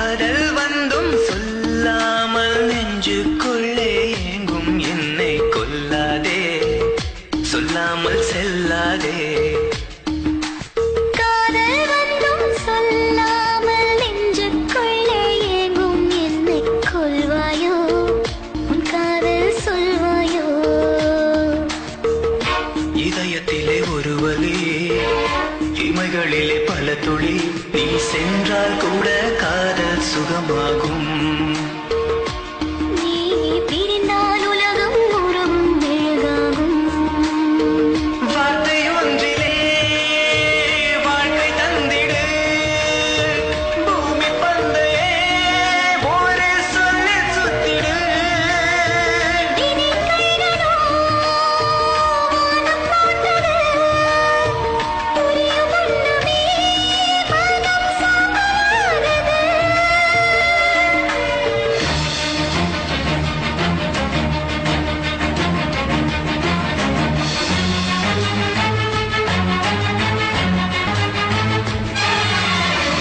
காதல் வந்தும் சொல்லாமல் நெஞ்சுக்குள்ளே ஏங்கும் என்னை கொல்லாதே, சொல்லாமல் செல்லாதே. காதல் வந்தும் சொல்லாமல் நெஞ்சுக்குள்ளே ஏங்கும் என்னை கொல்வாயோ, உன் காதல் சொல்வாயோ. இதயத்திலே ஒரு வலி, இமைகளிலே பல துளி, நீ சென்றால் கூட காதல் சுகமாகும். நீ பிரிந்தால் உலகம் உறவும் மெழுகாகும். வார்த்தை ஒன்றிலே வாழ்க்கை தந்திடு, பூமி பந்தையே ஒரு சொல்லி சுத்திடு. இனி கைகளோ வானம் போட்டது, புரியும் வண்ணமே மனம் சாம்பலானது.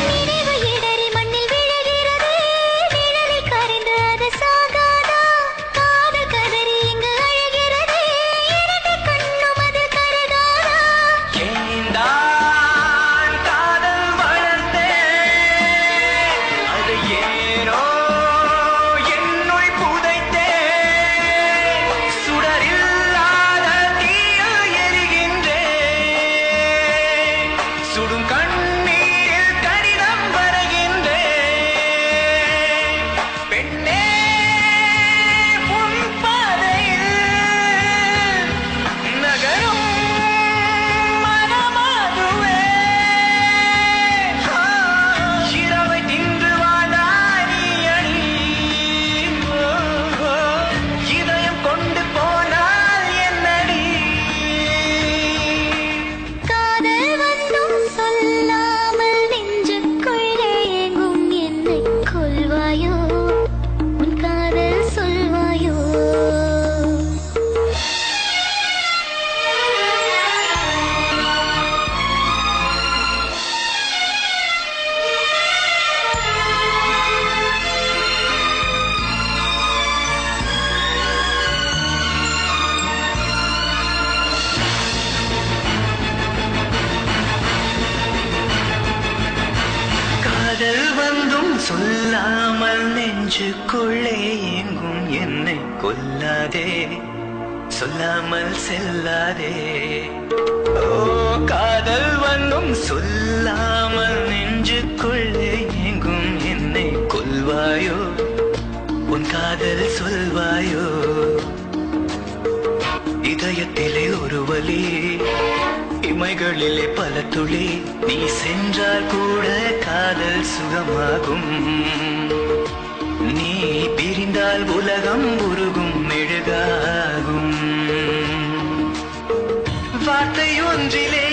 நினைவு இடறி மண்ணில் விழுகிறது, நிழலில் கரைந்து அது சாகாதா. காதல் கதறி இங்கு அழுகிறது, இரண்டு கண்ணும் அது கருகாதா. ஏன்தான் காதல் வளர்த்தேன், அது ஏனோ என்னுள் புதைத்தேன். சுடரில்லாத தீயில் எரிகின்றேன், சுடும் கண்ணீரில் கடிதம் வரைகின்றேன். பெண்ணே உன் பாதையில் நகரும் மனமாதுவே. இரவை தின்று வாழ்ந்தாய் நீ அடி, இதயம் கொண்டு போனால் என்னடி. காதல் வந்தும் சொல்லாமல் நெஞ்சுக்குள்ளே ஏங்கும் என்னை கொல்வாயோ, உன் காதல் சொல்வாயோ. காதல் வந்தும் சொல்லாமல் நெஞ்சுக்குள்ளே ஏங்கும் என்னை கொல்லாதே, சொல்லாமல் செல்லாதே. ஓ காதல் வந்தும் சொல்லாமல் நெஞ்சுக்குள்ளே ஏங்கும் என்னை கொல்வாயோ, உன் காதல் சொல்வாயோ. இதயத்திலே ஒரு வலி, இமைகளிலே பல துளி, நீ சென்றால் கூட காதல் சுகமாகும். நீ பிரிந்தால் உலகம் உருகும் மெழுகாகும். வார்த்தை ஒன்றிலே